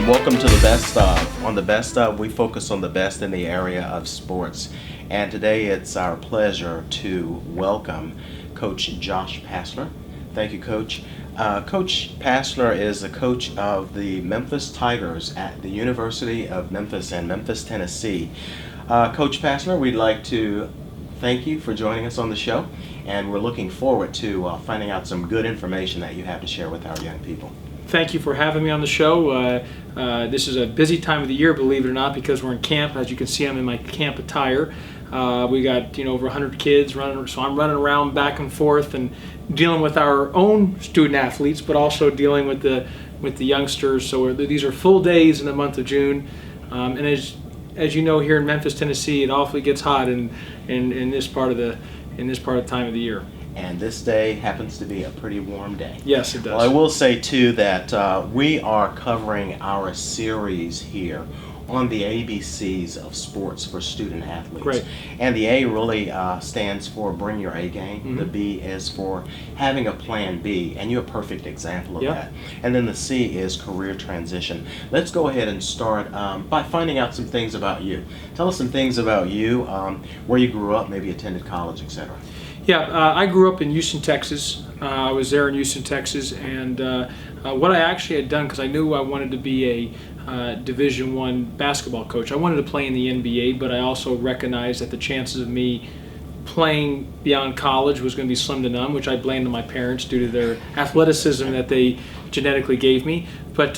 and welcome to the Best Of. On the Best Of, we focus on the best in the area of sports. And today it's our pleasure to welcome Coach Josh Pastner. Thank you, Coach. Coach Pastner is the coach of the Memphis Tigers at the University of Memphis in Memphis, Tennessee. Coach Pastner, we'd like to thank you for joining us on the show, and we're looking forward to finding out some good information that you have to share with our young people. Thank you for having me on the show. This is a busy time of the year, believe it or not, because we're in camp. As you can see, I'm in my camp attire. We got over 100 kids running, so I'm running around back and forth and dealing with our own student athletes, but also dealing with the youngsters. So these are full days in the month of June, and as you know, here in Memphis, Tennessee, it awfully gets hot in this part of the time of the year. And this day happens to be a pretty warm day. Yes, it does. Well, I will say, too, that we are covering our series here on the ABCs of sports for student athletes. Great. And the A really stands for bring your A game. Mm-hmm. The B is for having a plan B, and you're a perfect example of Yep. that. And then the C is career transition. Let's go ahead and start by finding out some things about you. Tell us some things about you, where you grew up, maybe attended college, etc. Yeah, I grew up in Houston, Texas. I was there in Houston, Texas, and what I actually had done, because I knew I wanted to be a Division I basketball coach. I wanted to play in the NBA, but I also recognized that the chances of me playing beyond college was going to be slim to none, which I blamed on my parents due to their athleticism that they genetically gave me. But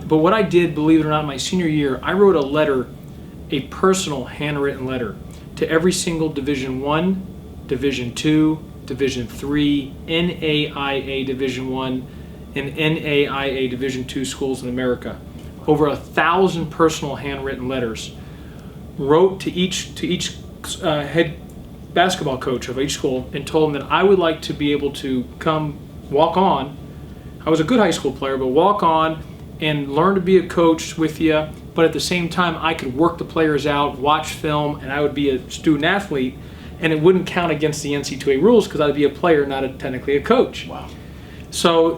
what I did, believe it or not, my senior year, I wrote a letter, a personal handwritten letter, to every single Division I, Division II, Division III, NAIA Division I, and NAIA Division II schools in America. Over 1,000 personal handwritten letters. Wrote to each head basketball coach of each school and told them that I would like to be able to come walk on. I was a good high school player, but walk on and learn to be a coach with you. But at the same time, I could work the players out, watch film, and I would be a student athlete. And it wouldn't count against the NCAA rules because I'd be a player, not technically a coach. Wow. So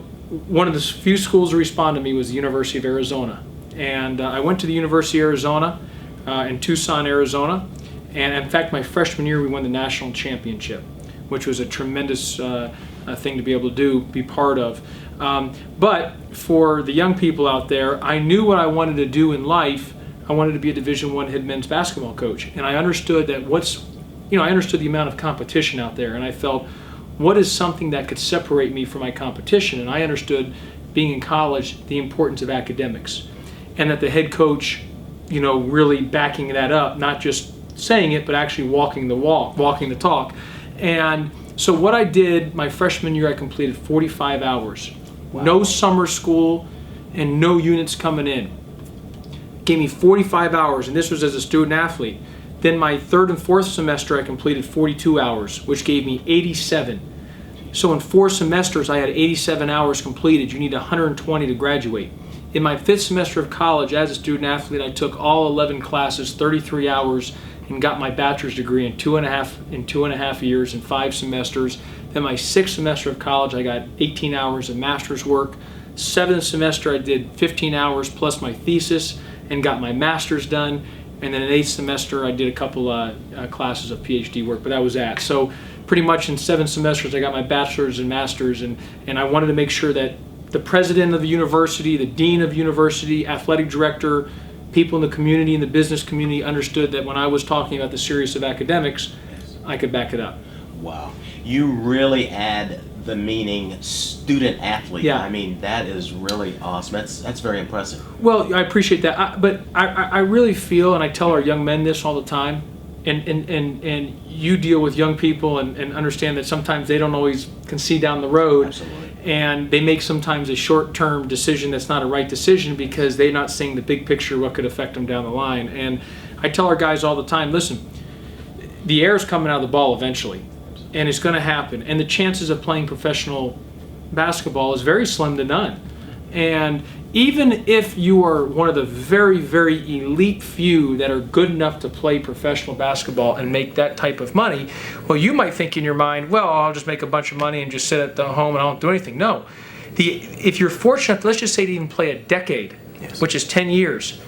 one of the few schools to respond to me was the University of Arizona. And I went to the University of Arizona in Tucson, Arizona. And in fact, my freshman year, we won the national championship, which was a tremendous thing to be able to do, be part of. But for the young people out there, I knew what I wanted to do in life. I wanted to be a Division I head men's basketball coach. And I understood that I understood the amount of competition out there, and I felt, what is something that could separate me from my competition? And I understood, being in college, the importance of academics, and that the head coach, really backing that up, not just saying it, but actually walking the walk, walking the talk. And so what I did, my freshman year, I completed 45 hours. Wow. No summer school and no units coming in. Gave me 45 hours, and this was as a student athlete. Then my third and fourth semester, I completed 42 hours, which gave me 87. So in 4 semesters, I had 87 hours completed. You need 120 to graduate. In my 5th semester of college, as a student athlete, I took all 11 classes, 33 hours, and got my bachelor's degree in two and a half years, in 5 semesters. Then my 6th semester of college, I got 18 hours of master's work. 7th semester, I did 15 hours plus my thesis and got my master's done. And then in 8th semester, I did a couple classes of PhD work, but that was that. So pretty much in 7 semesters, I got my bachelor's and master's, and I wanted to make sure that the president of the university, the dean of the university, athletic director, people in the community, in the business community understood that when I was talking about the serious of academics, I could back it up. Wow. You really add the meaning student athlete. Yeah. I mean, that is really awesome. That's very impressive. Well, I appreciate that. But I really feel, and I tell our young men this all the time, and you deal with young people and understand that sometimes they don't always can see down the road. Absolutely. And they make sometimes a short-term decision that's not a right decision because they're not seeing the big picture, what could affect them down the line. And I tell our guys all the time, listen, the air is coming out of the ball eventually. And it's going to happen. And the chances of playing professional basketball is very slim to none. And even if you are one of the very, very elite few that are good enough to play professional basketball and make that type of money, well, you might think in your mind, well, I'll just make a bunch of money and just sit at the home and I don't do anything. No. If you're fortunate, let's just say to even play a decade, Yes. which is 10 years.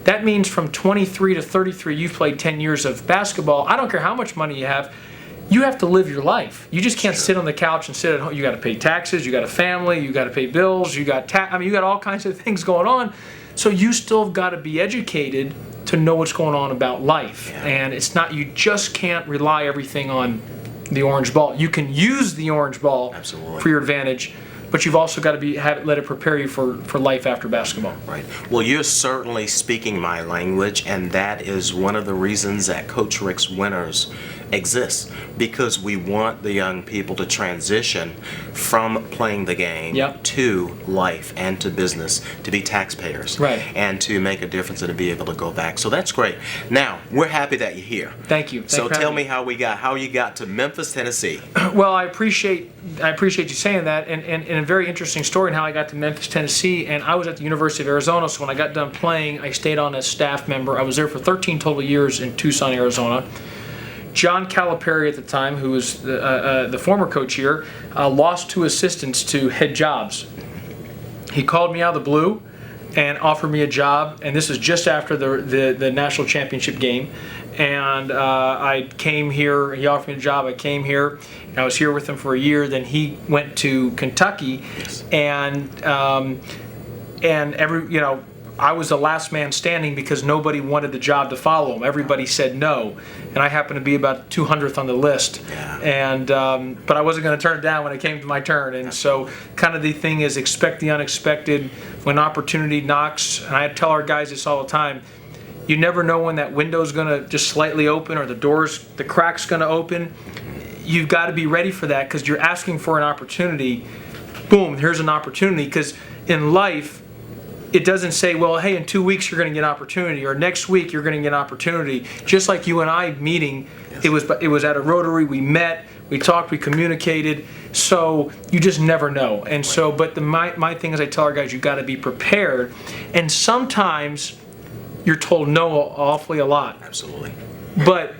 That means from 23 to 33, you've played 10 years of basketball. I don't care how much money you have to live your life. You just can't sit on the couch and sit at home. You got to pay taxes, you got a family, you got to pay bills, you got you got all kinds of things going on. So you still have got to be educated to know what's going on about life. Yeah. And it's not, you just can't rely everything on the orange ball. You can use the orange ball Absolutely. for your advantage, but you've also got to let it prepare you for life after basketball. Right. Well, you're certainly speaking my language, and that is one of the reasons that Coach RIX Winners exists, because we want the young people to transition from playing the game Yep. to life and to business, to be taxpayers, Right. and to make a difference and to be able to go back. So that's great. Now, we're happy that you're here. Thank you. So tell me how you got to Memphis, Tennessee. Well, I appreciate you saying that, and a very interesting story in how I got to Memphis, Tennessee. And I was at the University of Arizona, so when I got done playing, I stayed on as staff member. I was there for 13 total years in Tucson, Arizona. John Calipari at the time, who was the former coach here, lost 2 assistants to head jobs. He called me out of the blue and offered me a job, and this is just after the national championship game. And I came here. He offered me a job. I came here. And I was here with him for a year. Then he went to Kentucky, Yes. and I was the last man standing because nobody wanted the job to follow him. Everybody said no, and I happened to be about 200th on the list. Yeah. And but I wasn't going to turn it down when it came to my turn. And so, kind of the thing is, expect the unexpected. When opportunity knocks, and I tell our guys this all the time, you never know when that window's going to just slightly open or the crack's going to open. You've got to be ready for that, because you're asking for an opportunity. Boom, here's an opportunity. Because in life, it doesn't say, well, hey, in 2 weeks you're going to get an opportunity, or next week you're going to get an opportunity. Just like you and I meeting, Yes. it was at a Rotary. We met, we talked, we communicated. So you just never know. And so, but my thing is, I tell our guys, you got to be prepared. And sometimes you're told no awfully a lot, Absolutely. but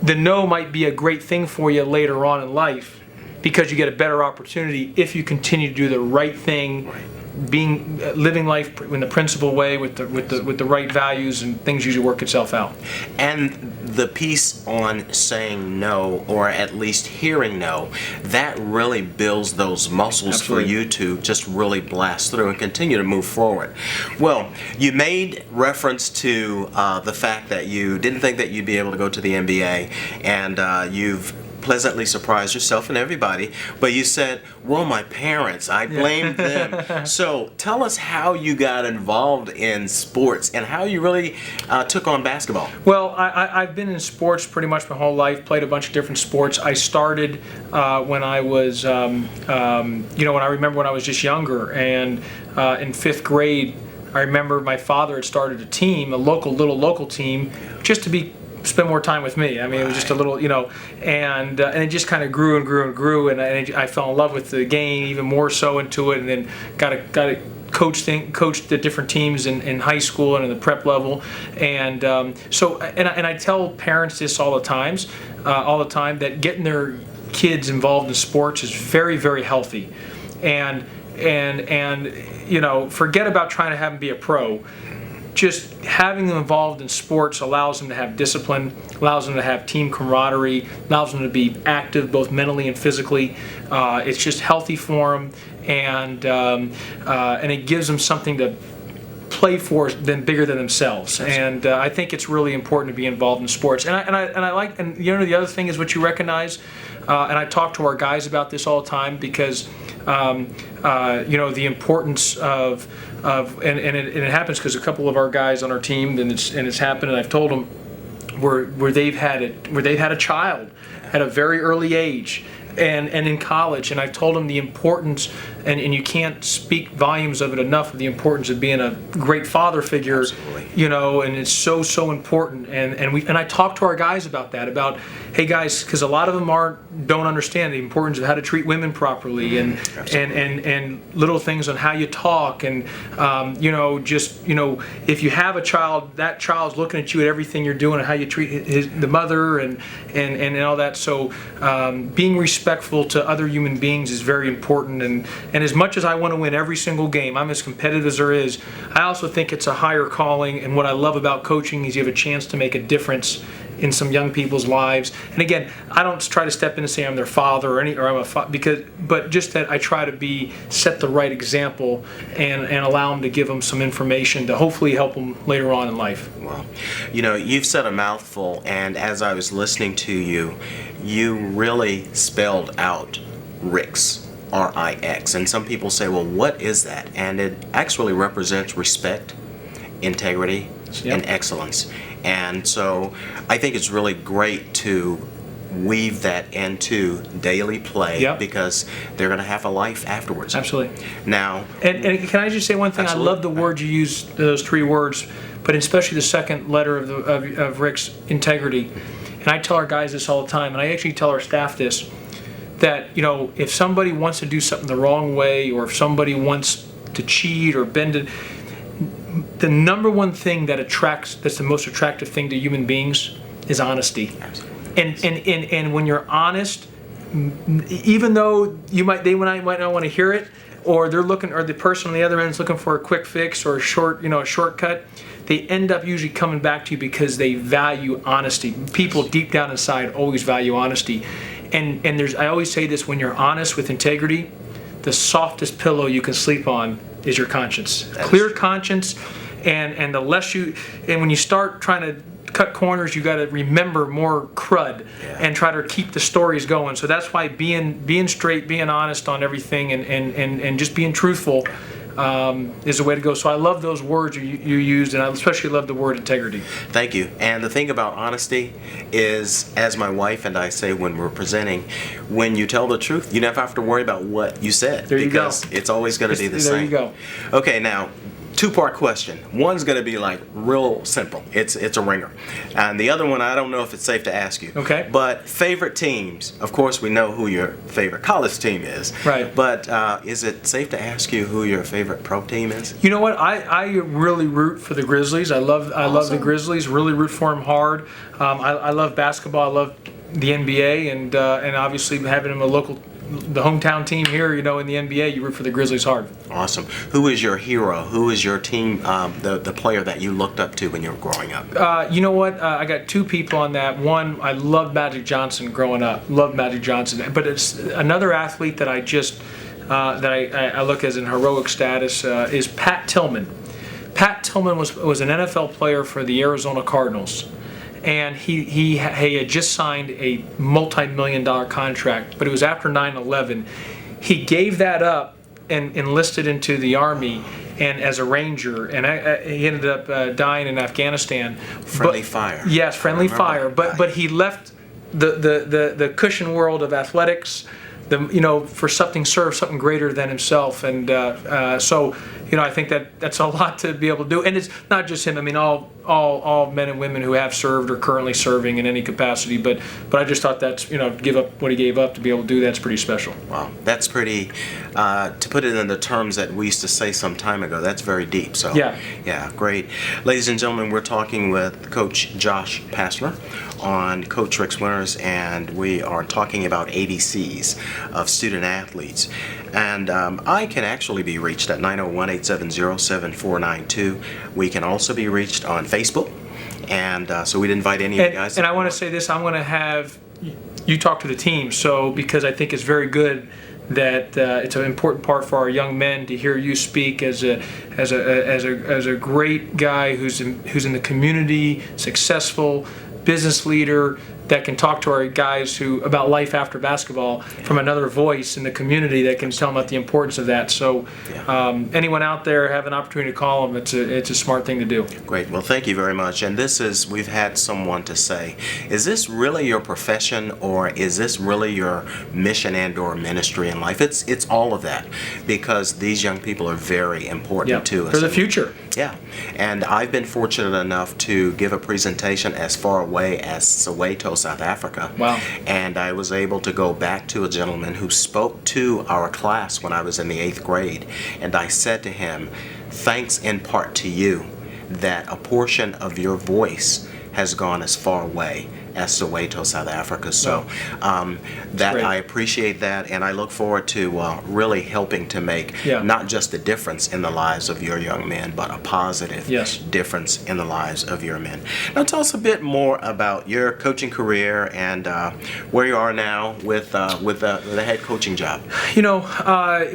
the no might be a great thing for you later on in life, because you get a better opportunity if you continue to do the right thing. Right. Living life in the principled way with the right values, and things usually work itself out. And the piece on saying no, or at least hearing no, that really builds those muscles Absolutely. for you to just really blast through and continue to move forward. Well, you made reference to the fact that you didn't think that you'd be able to go to the NBA, and you've pleasantly surprised yourself and everybody, but you said, well, my parents, I blamed them. So tell us how you got involved in sports and how you really took on basketball. Well, I've been in sports pretty much my whole life, played a bunch of different sports. I started when I was, when I remember when I was just younger, and in 5th grade, I remember my father had started a team, a little local team, just to spend more time with me. I mean, it was just a little, and it just kind of grew and grew and grew, and I fell in love with the game even more so into it, and then got to coached the different teams in high school and in the prep level, and so I tell parents this all the time, that getting their kids involved in sports is very, very healthy, and forget about trying to have them be a pro. Just having them involved in sports allows them to have discipline, allows them to have team camaraderie, allows them to be active both mentally and physically. It's just healthy for them, and it gives them something to play for bigger than themselves. And I think it's really important to be involved in sports. And I like, and the other thing is what you recognize, and I talk to our guys about this all the time, because the importance of and it happens because a couple of our guys on our team, and it's happened, and I've told them where they've had a child at a very early age, and in college, and I told them the importance, and you can't speak volumes of it enough, of the importance of being a great father figure. Absolutely. And it's so important, and I talk to our guys about that, about, hey guys, because a lot of them don't understand the importance of how to treat women properly, and little things on how you talk, and if you have a child, that child's looking at you at everything you're doing and how you treat the mother, and all that. So being respectful to other human beings is very important, and And as much as I want to win every single game, I'm as competitive as there is, I also think it's a higher calling. And what I love about coaching is you have a chance to make a difference in some young people's lives. And again, I don't try to step in and say I'm their father or I'm a but just that I try to set the right example and allow them to give them some information to hopefully help them later on in life. Well, you've said a mouthful, and as I was listening to you, you really spelled out RIX, R-I-X. And some people say, well, what is that? And it actually represents respect, integrity, and excellence. And so I think it's really great to weave that into daily play because they're going to have a life afterwards. Absolutely. Now, and can I just say one thing? Absolutely. I love the word you used, those 3 words, but especially the second letter of RIX, integrity. And I tell our guys this all the time, and I actually tell our staff this, that if somebody wants to do something the wrong way, or if somebody wants to cheat or bend it, the number one thing that's the most attractive thing to human beings is honesty. Absolutely. And when you're honest, even though they might not want to hear it, or the person on the other end is looking for a quick fix or a shortcut, they end up usually coming back to you because they value honesty. People deep down inside always value honesty. And I always say this: when you're honest with integrity, the softest pillow you can sleep on is your conscience. Clear conscience, and the less and when you start trying to cut corners, you got to remember more crud and try to keep the stories going. So that's why being straight, being honest on everything, and just being truthful is the way to go. So I love those words you used, and I especially love the word integrity. Thank you. And the thing about honesty is, as my wife and I say when we're presenting, when you tell the truth, you never have to worry about what you said. There you go. Because it's always going to be the same. There you go. Okay, now, 2-part question. One's going to be like real simple. It's a ringer. And the other one, I don't know if it's safe to ask you. Okay. But favorite teams. Of course, we know who your favorite college team is. Right. But is it safe to ask you who your favorite pro team is? You know what? I really root for the Grizzlies. I love the Grizzlies. Really root for them hard. I love basketball. I love the NBA, and obviously having them the hometown team here, in the NBA, you root for the Grizzlies hard. Awesome. Who is your hero? Who is your team, the player that you looked up to when you were growing up? You know what? I got 2 people on that. One, I loved Magic Johnson growing up. Loved Magic Johnson. But it's another athlete that I look as in heroic status is Pat Tillman. Pat Tillman was an NFL player for the Arizona Cardinals. And he had just signed a multi-million-dollar contract, but it was after 9/11. He gave that up and enlisted into the Army and as a Ranger, and he ended up dying in Afghanistan. Friendly fire. Yes, friendly fire. But he left the cushion world of athletics, for something greater than himself, and so I think that's a lot to be able to do. And it's not just him. I mean, all men and women who have served or currently serving in any capacity. But I just thought that's give up what he gave up to be able to do that's pretty special. Wow, that's pretty. To put it in the terms that we used to say some time ago, that's very deep. So yeah, great. Ladies and gentlemen, we're talking with Coach Josh Pastner on Coach RIX Winners, and we are talking about ABCs of student athletes. And I can actually be reached at 901-870-7492. We can also be reached on Facebook, and so we'd invite any of you guys. And I want to say this: I'm going to have you talk to the team, because I think it's very good that it's an important part for our young men to hear you speak as a great guy who's in the community, successful business leader that can talk to our guys about life after basketball from another voice in the community that can tell them about the importance of that. So anyone out there have an opportunity to call them, it's a smart thing to do. Great. Well, thank you very much. And we've had someone to say, is this really your profession, or is this really your mission and or ministry in life? It's all of that, because these young people are very important to us. For the future. Yeah. And I've been fortunate enough to give a presentation as far away as Soweto, South Africa. Wow. And I was able to go back to a gentleman who spoke to our class when I was in the 8th grade. And I said to him, thanks in part to you that a portion of your voice has gone as far away Soweto, South Africa. So that great. I appreciate that, and I look forward to really helping to make not just a difference in the lives of your young men, but a positive difference in the lives of your men. Now, tell us a bit more about your coaching career and where you are now with the head coaching job.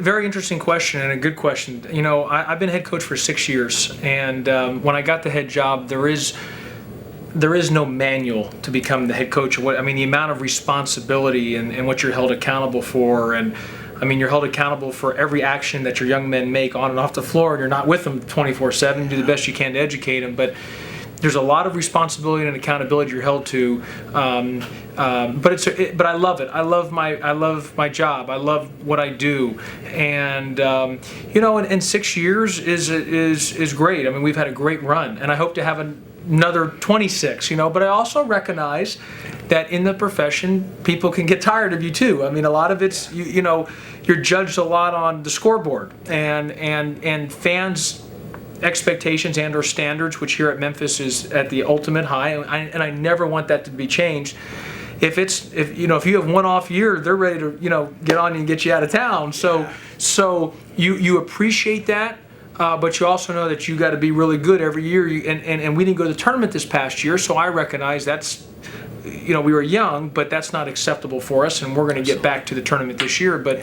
Very interesting question and a good question. I've been head coach for 6 years, and when I got the head job, there is no manual to become the head coach. The amount of responsibility and what you're held accountable for, and you're held accountable for every action that your young men make on and off the floor, and you're not with them 24/7. Do the best you can to educate them, but there's a lot of responsibility and accountability you're held to. But I love it. I love my job. I love what I do, and and 6 years is great. We've had a great run, and I hope to have another 26. But I also recognize that in the profession, people can get tired of you too. A lot of it's you're judged a lot on the scoreboard, and fans' expectations and or standards, which here at Memphis is at the ultimate high, and I never want that to be changed. If you have one off year, they're ready to get on you and get you out of town. So you appreciate that, but you also know that you got to be really good every year. And we didn't go to the tournament this past year, so I recognize that's we were young, but that's not acceptable for us, and we're going to get back to the tournament this year. But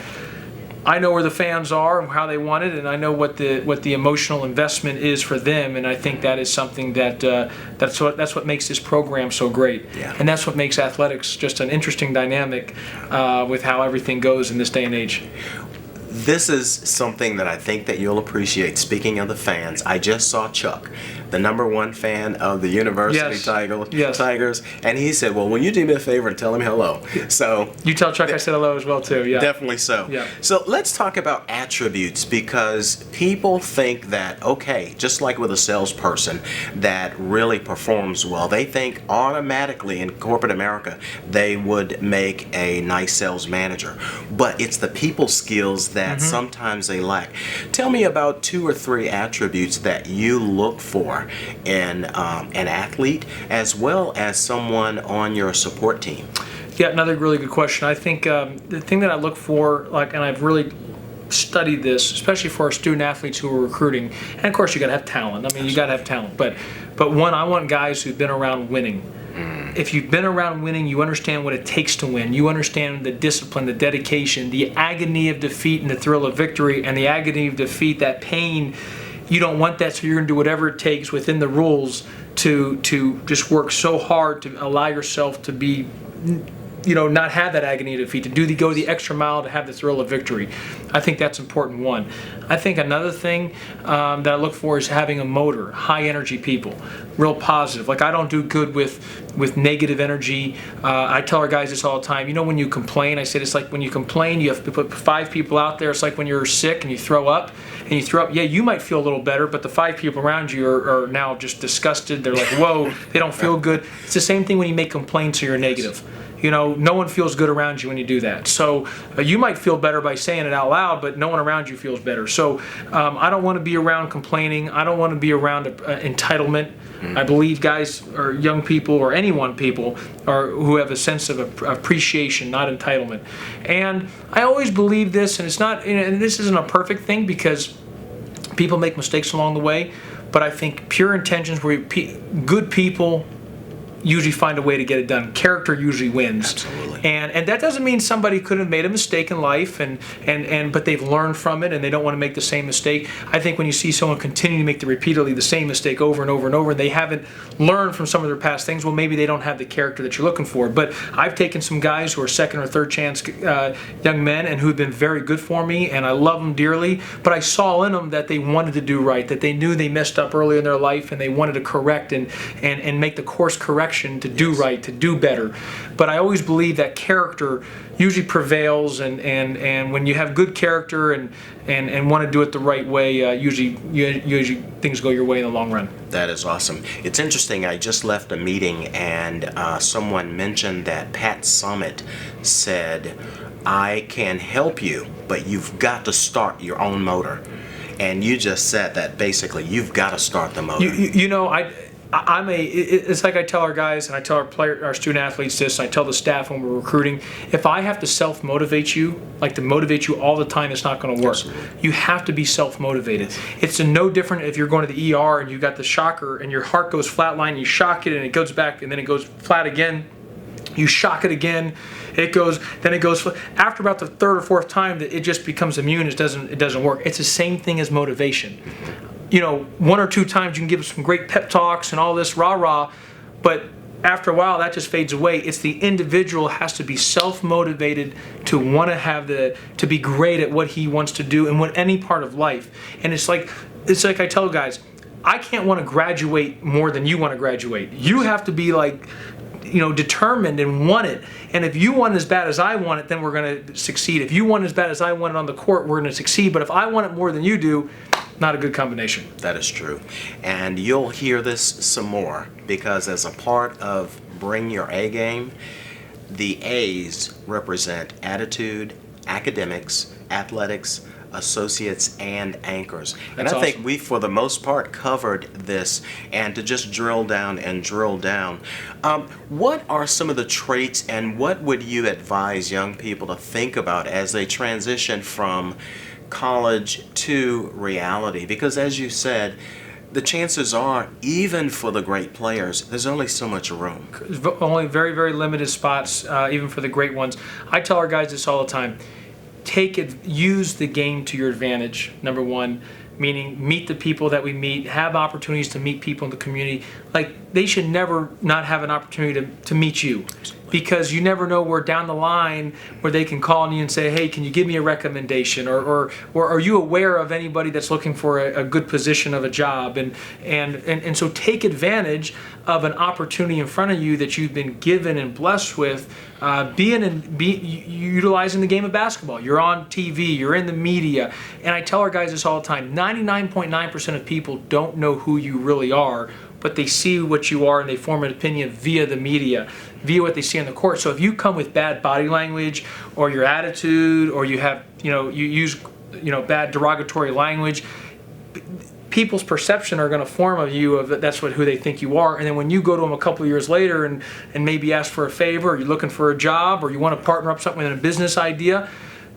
I know where the fans are and how they want it, and I know what the emotional investment is for them, and I think that is something that's what makes this program so great, and that's what makes athletics just an interesting dynamic with how everything goes in this day and age. This is something that I think that you'll appreciate. Speaking of the fans, I just saw Chuck, the #1 fan of the University Tigers, and he said, well, will you do me a favor and tell him hello? So you tell Chuck I said hello as well too. Yeah, definitely so. Yeah. So let's talk about attributes, because people think that, okay, just like with a salesperson that really performs well, they think automatically in corporate America they would make a nice sales manager, but it's the people skills that sometimes they lack. Tell me about 2 or 3 attributes that you look for in an athlete as well as someone on your support team. Yeah, another really good question. I think the thing that I look for, and I've really studied this, especially for our student athletes who are recruiting, and of course you got to have talent. You got to have talent, but one, I want guys who've been around winning. If you've been around winning, you understand what it takes to win. You understand the discipline, the dedication, the agony of defeat and the thrill of victory, and the agony of defeat, that pain. You don't want that, so you're going to do whatever it takes within the rules to just work so hard to allow yourself to be, not have that agony of defeat, to go the extra mile to have the thrill of victory. I think that's important, one. I think another thing that I look for is having a motor, high energy people, real positive. I don't do good with negative energy. I tell our guys this all the time. When you complain, I said it's like when you complain, you have to put 5 people out there. It's like when you're sick and you throw up. Yeah, you might feel a little better, but the 5 people around you are now just disgusted. They're like, whoa, they don't feel good. It's the same thing when you make complaints or you're negative. No one feels good around you when you do that. So you might feel better by saying it out loud, but no one around you feels better. So I don't want to be around complaining. I don't want to be around entitlement. I believe guys or young people or people who have a sense of appreciation, not entitlement. And I always believe this, and it's not, and this isn't a perfect thing because people make mistakes along the way, but I think pure intentions where good people usually find a way to get it done. Character usually wins. Absolutely. And that doesn't mean somebody could have made a mistake in life but they've learned from it and they don't want to make the same mistake. I think when you see someone continue to make repeatedly the same mistake over and over and over, and they haven't learned from some of their past things, well, maybe they don't have the character that you're looking for. But I've taken some guys who are second or third chance young men and who've been very good for me, and I love them dearly, but I saw in them that they wanted to do right, that they knew they messed up early in their life and they wanted to correct and make the course correction to do right, to do better. But I always believe that character usually prevails, and when you have good character and want to do it the right way, usually things go your way in the long run. That is awesome. It's interesting, I just left a meeting and someone mentioned that Pat Summitt said, I can help you, but you've got to start your own motor. And you just said that basically you've got to start the motor. It's like I tell our guys and I tell our student athletes this, and I tell the staff when we're recruiting, if I have to self-motivate you, like to motivate you all the time, it's not going to work. Absolutely. You have to be self-motivated. It's no different if you're going to the ER and you got the shocker and your heart goes flatline, you shock it and it goes back and then it goes flat again. You shock it again, it goes after about the third or fourth time that it just becomes immune. It doesn't work. It's the same thing as motivation. One or two times you can give some great pep talks and all this rah-rah, but after a while that just fades away. It's the individual has to be self-motivated to want to be great at what he wants to do in any part of life. And it's like I tell guys, I can't want to graduate more than you want to graduate. You have to be determined and want it. And if you want it as bad as I want it, then we're going to succeed. If you want it as bad as I want it on the court, we're going to succeed. But if I want it more than you do, not a good combination. That is true. And you'll hear this some more, because as a part of Bring Your A Game, the A's represent attitude, academics, athletics, associates, and anchors. And That's I think awesome. we, for the most part, covered this. And to just drill down, what are some of the traits and what would you advise young people to think about as they transition from college to reality? Because as you said, the chances are, even for the great players, there's only so much room. Only very, very limited spots, even for the great ones. I tell our guys this all the time. Use the game to your advantage, number one, meaning meet the people that we meet, have opportunities to meet people in the community. Like, they should never not have an opportunity to meet you, because you never know where down the line where they can call on you and say, hey, can you give me a recommendation, or are you aware of anybody that's looking for a good position of a job, and so take advantage of an opportunity in front of you that you've been given and blessed with, utilizing the game of basketball. You're on TV, you're in the media, and I tell our guys this all the time, 99.9% of people don't know who you really are, but they see what you are and they form an opinion via the media, via what they see on the court. So if you come with bad body language, or your attitude, or you have, you use, bad derogatory language, people's perception are going to form of you of that's who they think you are. And then when you go to them a couple of years later and maybe ask for a favor, or you're looking for a job, or you want to partner up something in a business idea,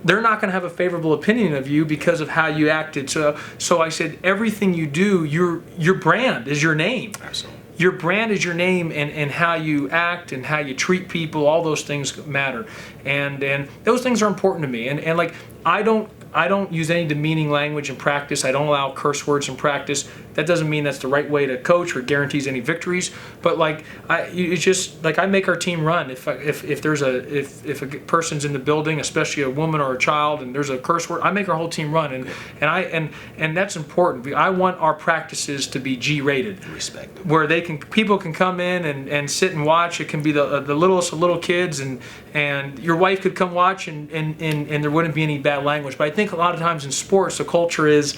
they're not going to have a favorable opinion of you because of how you acted. So I said, everything you do, your brand is your name. Absolutely. Your brand is your name, and how you act and how you treat people, all those things matter. And those things are important to me. And like, I don't use any demeaning language in practice. I don't allow curse words in practice. That doesn't mean that's the right way to coach or guarantees any victories. But like, it's just like I make our team run. If a person's in the building, especially a woman or a child, and there's a curse word, I make our whole team run. And that's important. I want our practices to be G-rated, Respect. where people can come in and sit and watch. It can be the littlest of little kids, and your wife could come watch, and there wouldn't be any bad language. But I think a lot of times in sports, the culture is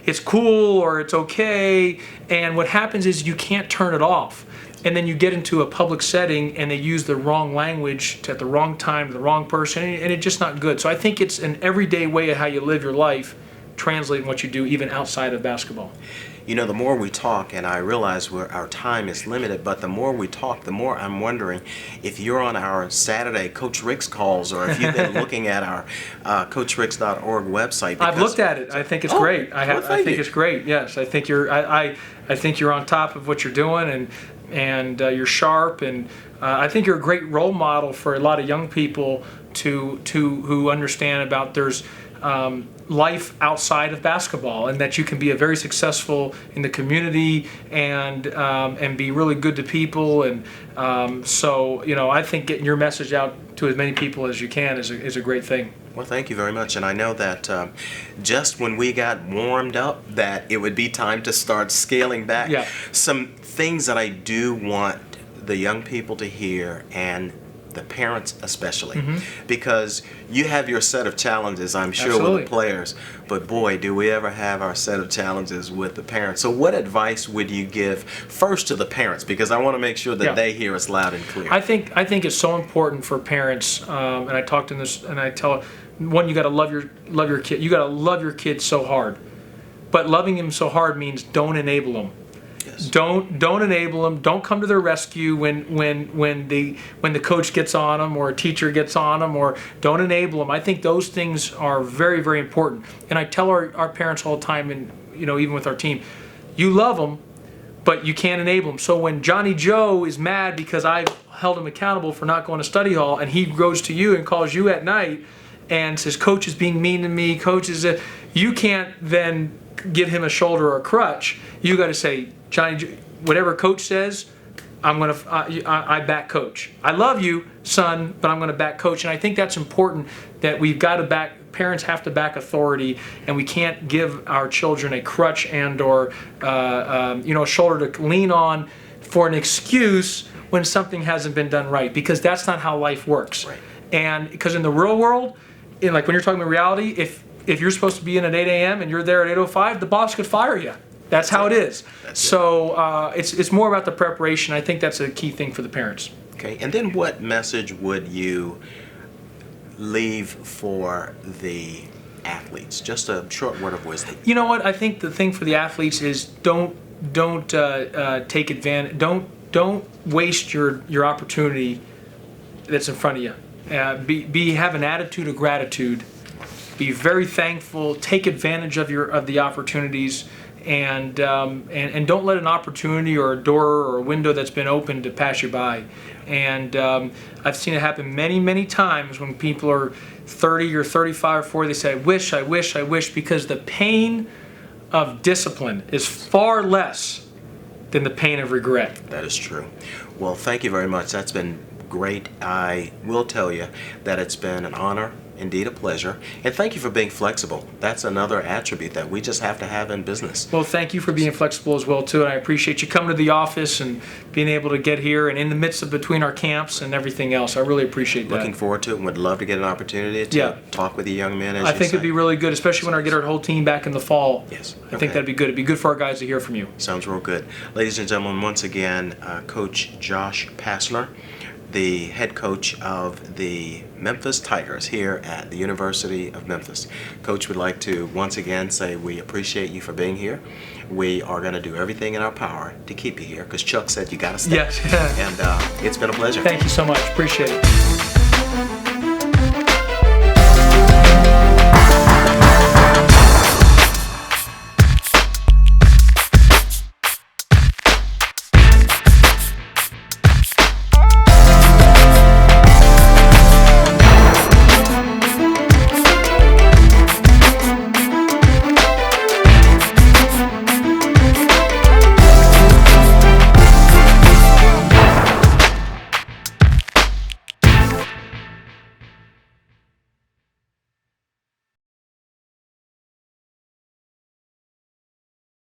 it's cool or it's okay, and what happens is you can't turn it off. And then you get into a public setting and they use the wrong language at the wrong time to the wrong person, and it's just not good. So I think it's an everyday way of how you live your life, translating what you do even outside of basketball. The more we talk, and I realize our time is limited, but the more we talk, the more I'm wondering if you're on our Saturday Coach RIX calls, or if you've been looking at our CoachRIX.org website. I've looked at it. I think it's great. I think it's great. Yes, I think I think you're on top of what you're doing, and you're sharp, and I think you're a great role model for a lot of young people who understand about there's life outside of basketball, and that you can be very successful in the community and be really good to people. And so I think getting your message out to as many people as you can is a great thing. Well, thank you very much. And I know that just when we got warmed up, that it would be time to start scaling back. Yeah. Some things that I do want the young people to hear, and the parents especially, because you have your set of challenges, I'm sure, Absolutely. with the players, but boy, do we ever have our set of challenges with the parents. So what advice would you give first to the parents, because I want to make sure that they hear us loud and clear. I think it's so important for parents, and I talked in this, and I tell one, you got to love your kid. You got to love your kid so hard, but loving him so hard means don't enable them. Yes. Don't enable them. Don't come to their rescue when the coach gets on them or a teacher gets on them, or don't enable them. I think those things are very, very important. And I tell our parents all the time, and even with our team, you love them, but you can't enable them. So when Johnny Joe is mad because I held him accountable for not going to study hall, and he goes to you and calls you at night and says, "Coach is being mean to me. Coach is," you can't then give him a shoulder or a crutch. You got to say, "Johnny, whatever coach says, I back coach. I love you, son, but I'm going to back coach." And I think that's important, that we've got to back. Parents have to back authority, and we can't give our children a crutch or a shoulder to lean on for an excuse when something hasn't been done right, because that's not how life works. Right. And because in the real world, like when you're talking about reality, if you're supposed to be in at 8 a.m. and you're there at 8:05, the boss could fire you. That's how it is. So it's more about the preparation. I think that's a key thing for the parents. Okay, and then what message would you leave for the athletes? Just a short word of wisdom. You know what? I think the thing for the athletes is don't take advantage. Don't waste your opportunity that's in front of you. Have an attitude of gratitude. Be very thankful. Take advantage of the opportunities. And don't let an opportunity or a door or a window that's been opened to pass you by. And I've seen it happen many, many times when people are 30 or 35 or 40, they say, I wish, because the pain of discipline is far less than the pain of regret. That is true. Well, thank you very much. That's been great. I will tell you that it's been an honor, indeed a pleasure, and thank you for being flexible. That's another attribute that we just have to have in business. Well, thank you for being flexible as well too, and I appreciate you coming to the office and being able to get here and in the midst of between our camps and everything else. I really appreciate that. Looking forward to it and would love to get an opportunity to talk with the young men. I think it'd be really good, especially when I get our whole team back in the fall. Yes. I think that'd be good. It'd be good for our guys to hear from you. Sounds real good. Ladies and gentlemen, once again, Coach Josh Pastner, the head coach of the Memphis Tigers here at the University of Memphis. Coach would like to once again say we appreciate you for being here. We are going to do everything in our power to keep you here, because Chuck said you got to stay. Yes. And it's been a pleasure. Thank you so much. Appreciate it.